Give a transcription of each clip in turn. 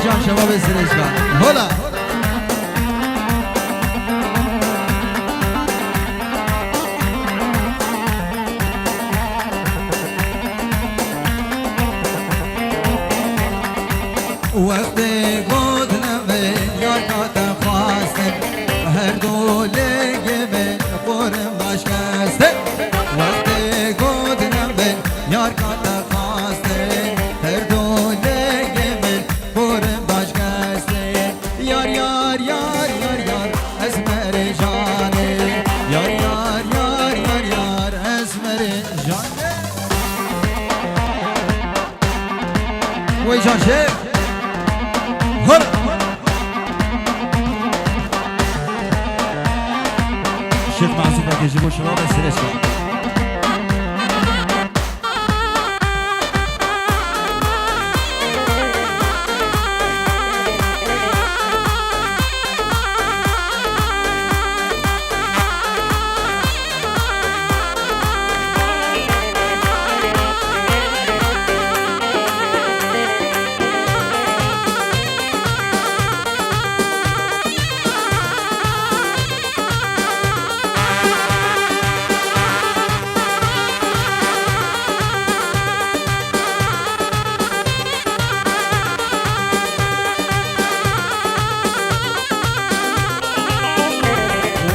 جان شباب سرشکا هلا وقت بود نمی یا کات خواستم هر دوله من قرم باشکسته وقت بود نمی یا کات خواستم هر دوله من قرم باشکسته یار یار یار یار یار اسمر جانه یار یار یار یار یار اسمر جانه وی جان شیخ هلا شيخ معزوفة يجيبوا شباب السريسكا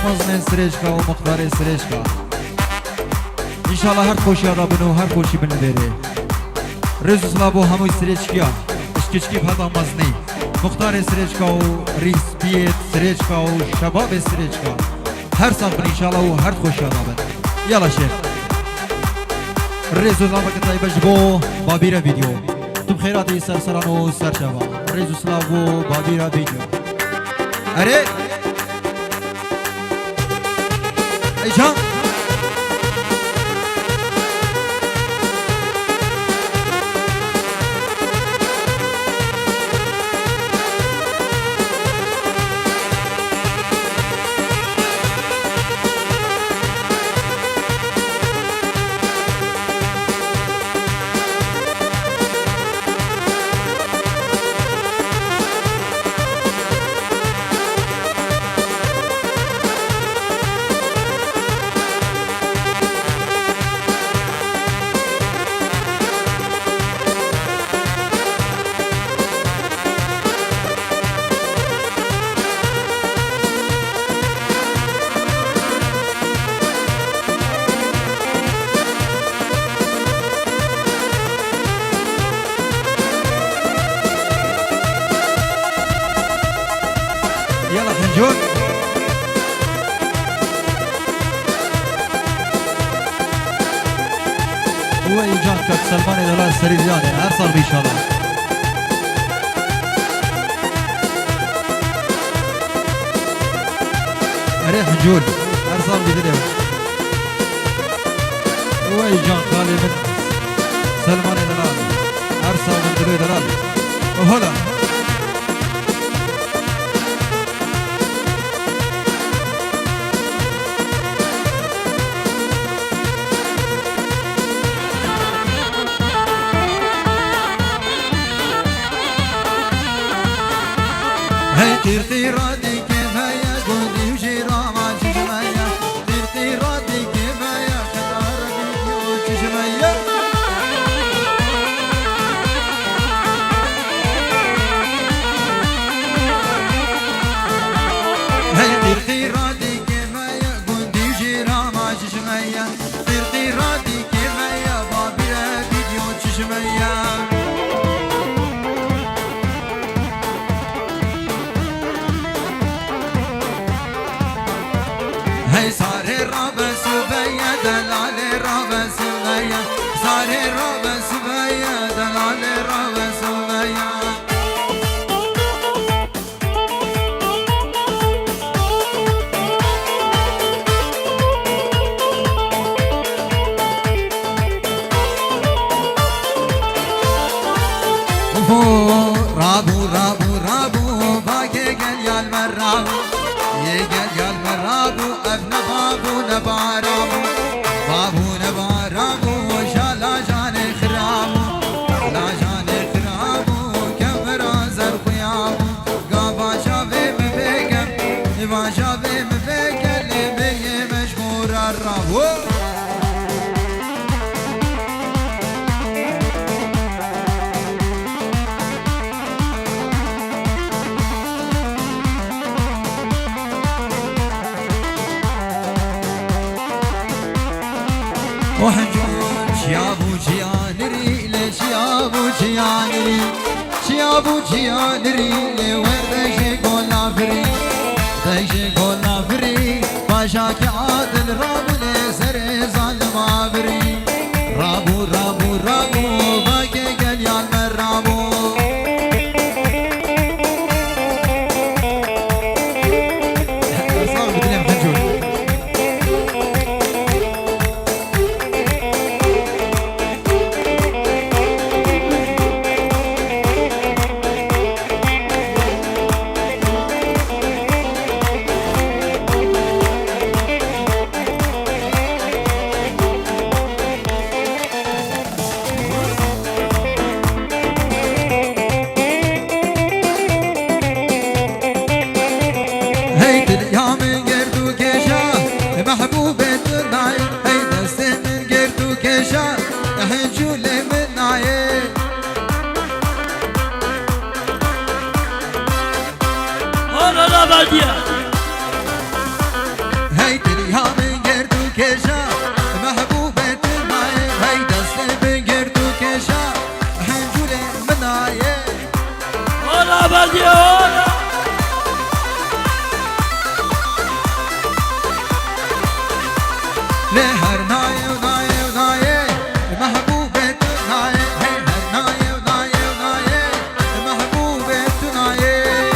مزن سرشکا و مقدار سرشکا انشالله هر خوشی را بنو هر خوشی بنبره رزو سلابو هموی سرشکیا اشکچکی پتا مزنی مقدار سرشکا و ریس بیت سرشکا و شباب سرشکا هر سال بن انشالله و هر خوشی را بن یالا شیخ رزو سلابو کتای بجبو بابیره ویدیو تو خیراتی سرسران و سرشبا رزو سلابو بابیره ویدیو اره جان يلا خنجون هو إيجان كاب سلمان دلال سريزياني أرسل بإن شاء الله أريح خنجون أرسل بدريو هو إيجان خالي من سلمان دلال أرسل من دلو دلال وهلا تیر تیرادی که بیا گودی و جیراما چشمیا تیر تیرادی که بیا خدار بیدیو چشمیا تیر تیرادی که بیا گودی و جیراما چشمیا تیر تیرادی که بیا بابیره بیدیو چشمیا ساري رابس بيا دلال رابس بيا ساري رابس بيا دلال رابس بيا رابو رابو رابو باقي قال يا المرابو يقال يا المرابو ابن بابو نبارابو بابو نبارابو شالا جاني خرابو لا جاني خرابو كم رازر خويا وحنجون شيابو جيانري لشيابو جيانري شيابو جيانري لوردش قولنا فري دش قولنا فري باشاك عادل رابو لسر ظالما فري رابو رابو رابو باكي قليان من رابو صار بدنا محنجون لهر نايه ونايه ونايه محبوبة نايه هر نايه ونايه ونايه محبوبة نايه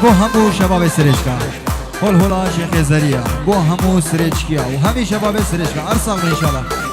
بو همو شباب سرشکا هول هولا شیخ زریا بو همو سرشکیا و همی شباب سرشکا ارسال انشالله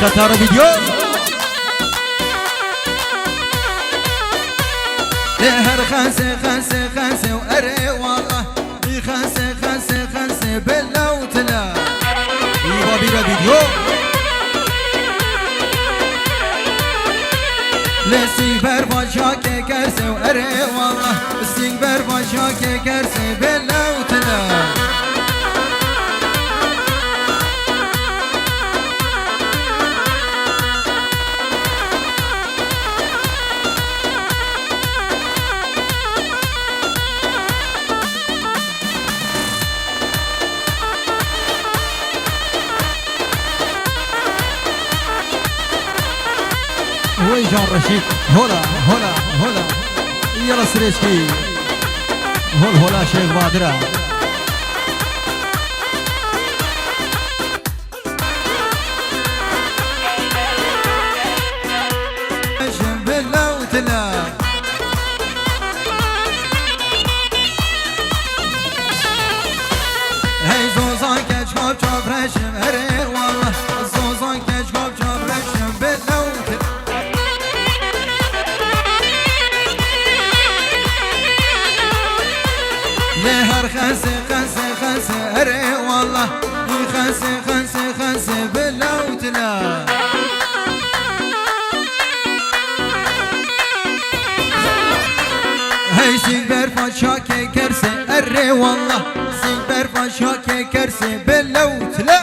خطر فيديو هر خنسة خنسة خنسة وأري والله خنسة خنسة خنسة بالله وتلا يبا بيرا فيديو لسيبر باشاك كرسة وأري والله سيبر باشاك كرسة بالله وتلا وي جان رشيد هولا هولا هولا يلا سريشكي هولا شيخ بادرة بالله وتلا هي زوزان كشكوب شوف رشم هرير والله زوزان كشكوب شوف رشم بالله وتلا لهر خنسة خنسة خنسة هري والله خنسة خنسة خنسة بالله وتلا هي سيبر فاشاكي كرسي هري والله سيبر فاشاكي كرسي بالله وتلا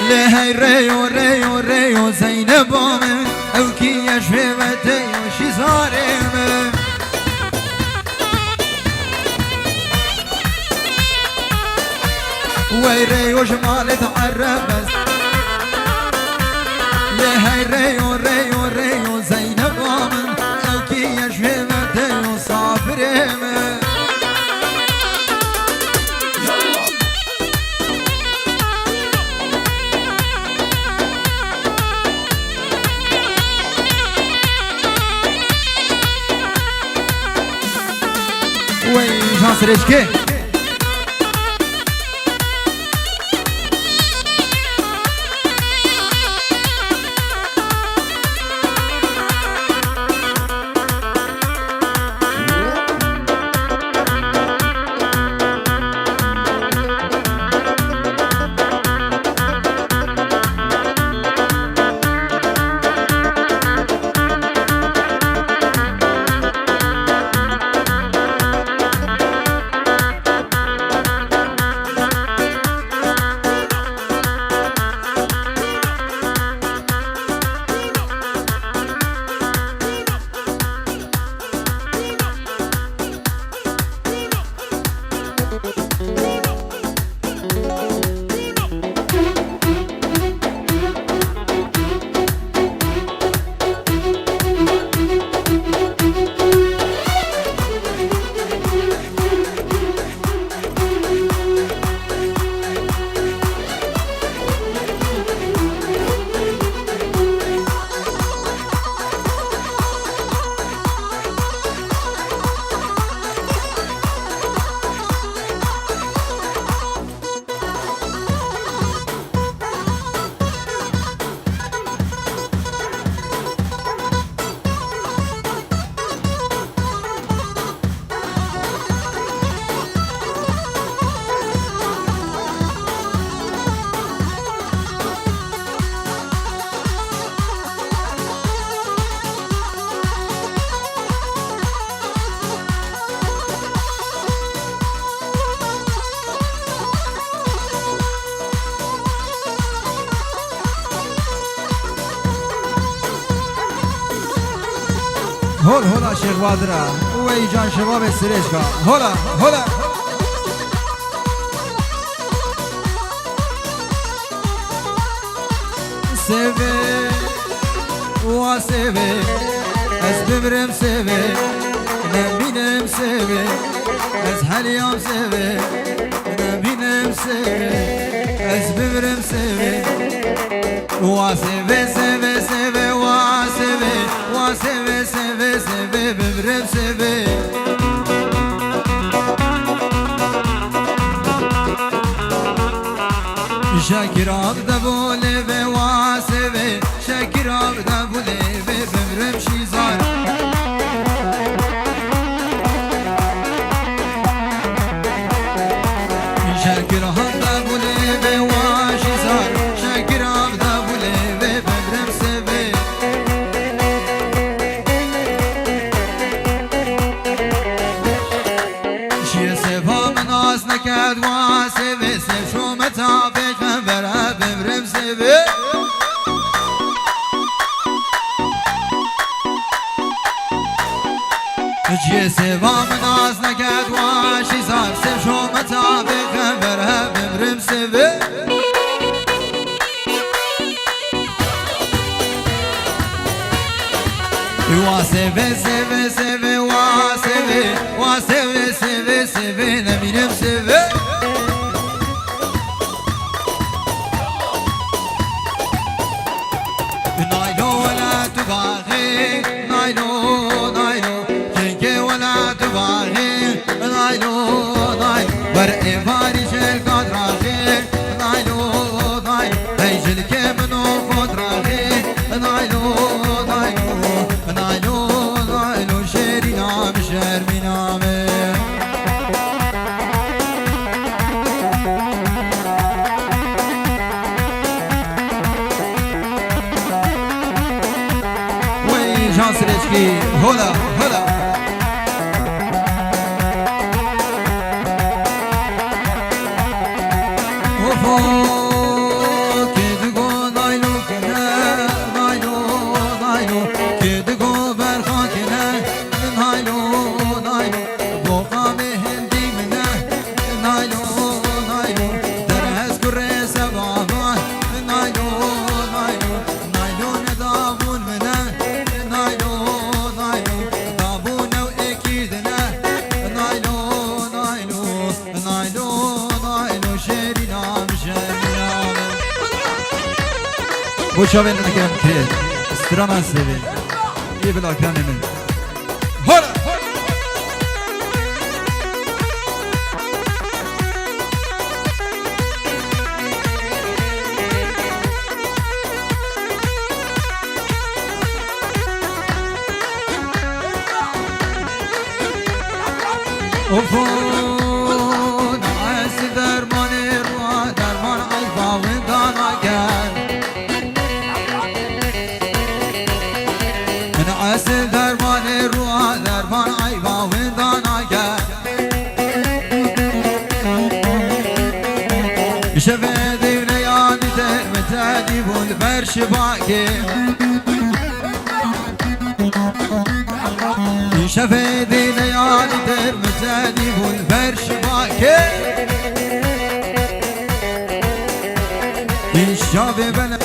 لهي ريو ريو ريو زينب آمن او کی یشوی و دیوشی زارم وی ریو جمالت عربست لهی ریو ریو ریو زینب آمن او کی یشوی و دیو صابرم وي جان سريشكي هولا شيخ بادرة ويجان شباب السريشكا هولا هولا سيفي وسيفي اسببرم سيفي نبينم سيفي اسهل يوم سيفي نبينم سيفي اسببرم سيفي وسيفي سيفي سيفي وسيفي وسيفي سيفي سيفي ببرم سيفي شاكر عبد بولي بواسبي شاكر عبد بولي بمرمشي زار شاكر عبد بولي بواشي زار شاكر عبد بولي بمرمسبي شي سبها من أصنك أدواسبي سب شو متعبك برا بمرمسبي جي سبها من أصنك أدواشي زار سب شو متعبك برا بمرمسبي واسبي سبي سبي واسبي واسبي سبي سبي نمينم سبي نايلو ولا تباغي نايلو نايلو كيكي ولا تباغي نايلو نايلو برقي فارش القدراغي نايلو نايلو هيجل كمنو فدراغي نايلو نايلو نايلو نايلو شيري نام شرمي نامي جان سريشكي هلا هلا وفو كدغو نايلو كنا نايلو نايلو كدغو برخان كنا نايلو نايلو بوقا مهندي منا نايلو نايلو درهز كري سبابا نايلو نايلو نايلو ندابون منا نايلو نايلو دابونا واكيدنا نايلو نايلو نايلو نايلو شيرينا مشينا بوشابين نكم كريد استراما سيبين يبلا كانمن هلا وفون عاس درمان الروا درمان عيبا وندانا كان من عاس درمان الروا درمان عيبا وندانا كان شفادي ولياني تهمتاني والفرش باكي شفادي ليالي ترمتاني والفرش باكي الشافي بلا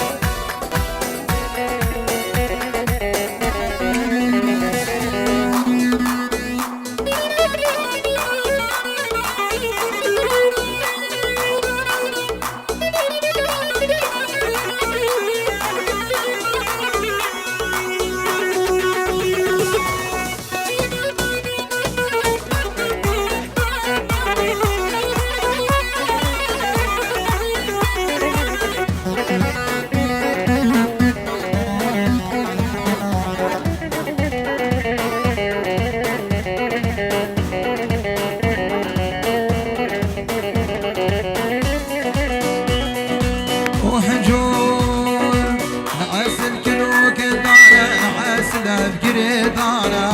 تفكري دارا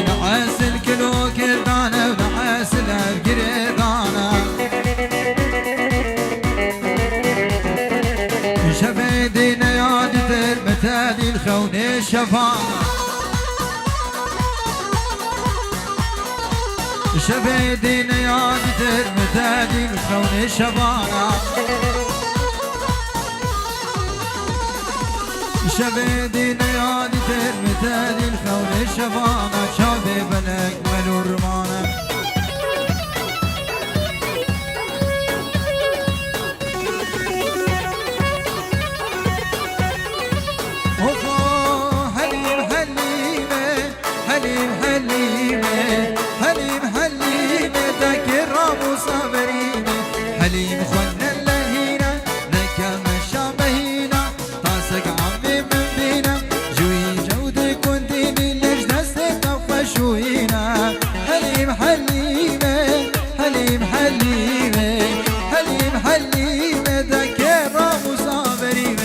نعاس الكلو كردانا ونعاس تفكري دارا شفيدي نيادي ترمتاني الخوني الشفانا شفيدي نيادي ترمتاني الخوني الشفانا شفيدي نيادي ترمتاني الخوني الشفانا شافي بلك ملو الرمانة حليم حليمة حليم حليمة حليم حليمة ذاك الرامو صابرينه حليم خلنا اللهينة ذكى مشابهينا طاسك عمي من بينا جوي جودك ونديني ليش دستك وخشوينا حليم حليمة حليم حليمة حليم حليمة ذكى صابرينه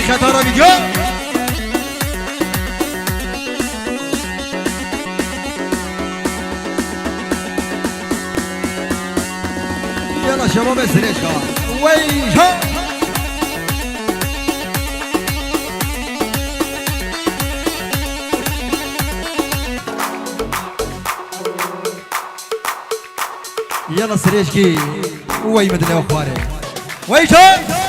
خطر فيديو يلا شباب السريشة ويها يلا سريشكي وي مدني واخواري ويها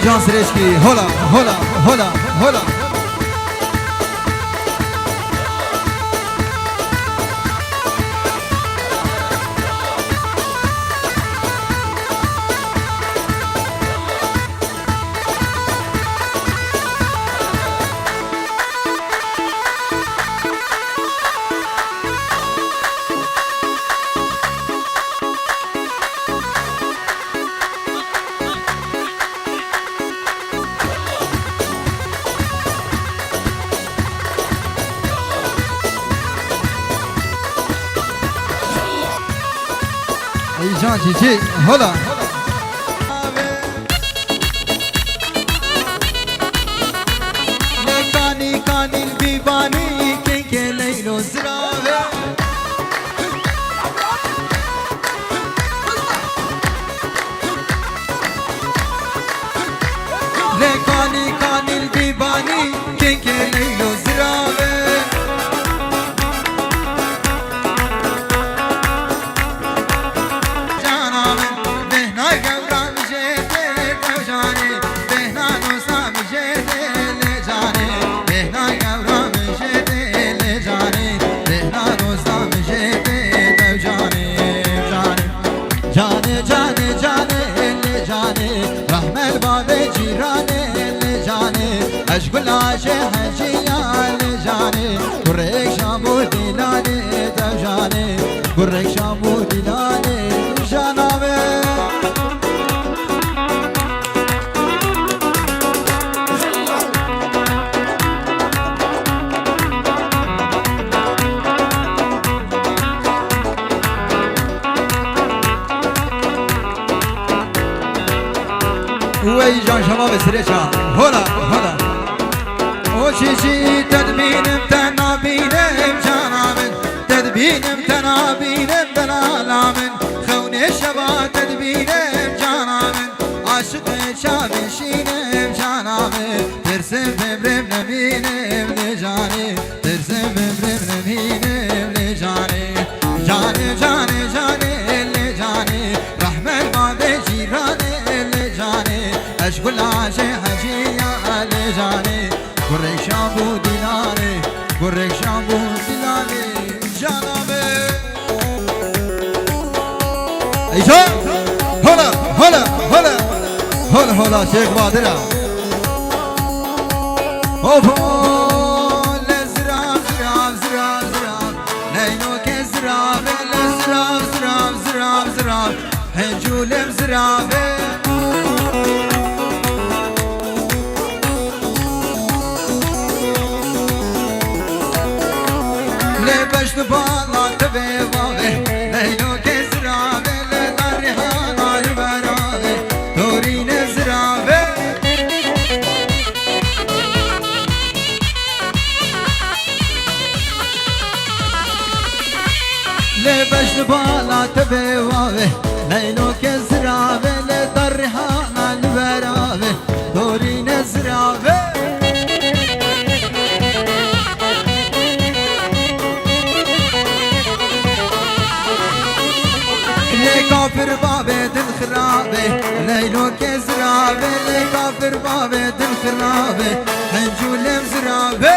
جان سريشكي هولا هولا هولا هولا جان جي هلا كاني كاني البيباني كي ليلو زراوي كاني كاني البيباني كي ليلو زراوي اشقل عاشق حجيان جاني بريك شامو ديناني تجاني بريك شامو ديناني جانابي وي جان شباب سريشا هلا هلا وشيشي تدبينم تنابينم جانامن تدبينم تنابينم دلالامن خوني شبا تدبينم جانامن عاشق شابشينم جانامن ترسم ببرم نبينم لجاني ترسم ببرم نبينم لجاني جاني جاني جاني لجاني رحمة الباب جيراني لجاني اشقل عاشق حجيا گرگ شامو دلالی جانامه ایشا هلا هلا هلا هلا هلا شیخ بادرا اوپا لزراب زراب زراب زراب نینو که زرابه لزراب زراب زراب زراب هنجولم زرابه لبشت بالا تبه واوه نینو که زرابه لداری هانال براوه دورین زرابه لبشت بالا تبه واوه نینو که زرابه لداری هانال براوه دورین زرابه کافر بابه دل خرابه لیلو که زرابه کافر بابه دل خرابه هنجولم زرابه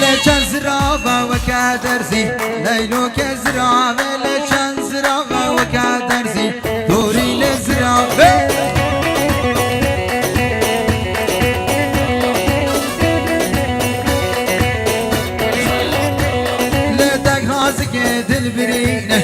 لچن زرابه و کادرزی لیلو که زرابه لچن زرابه و کادرزی دورین زرابه که دل برینه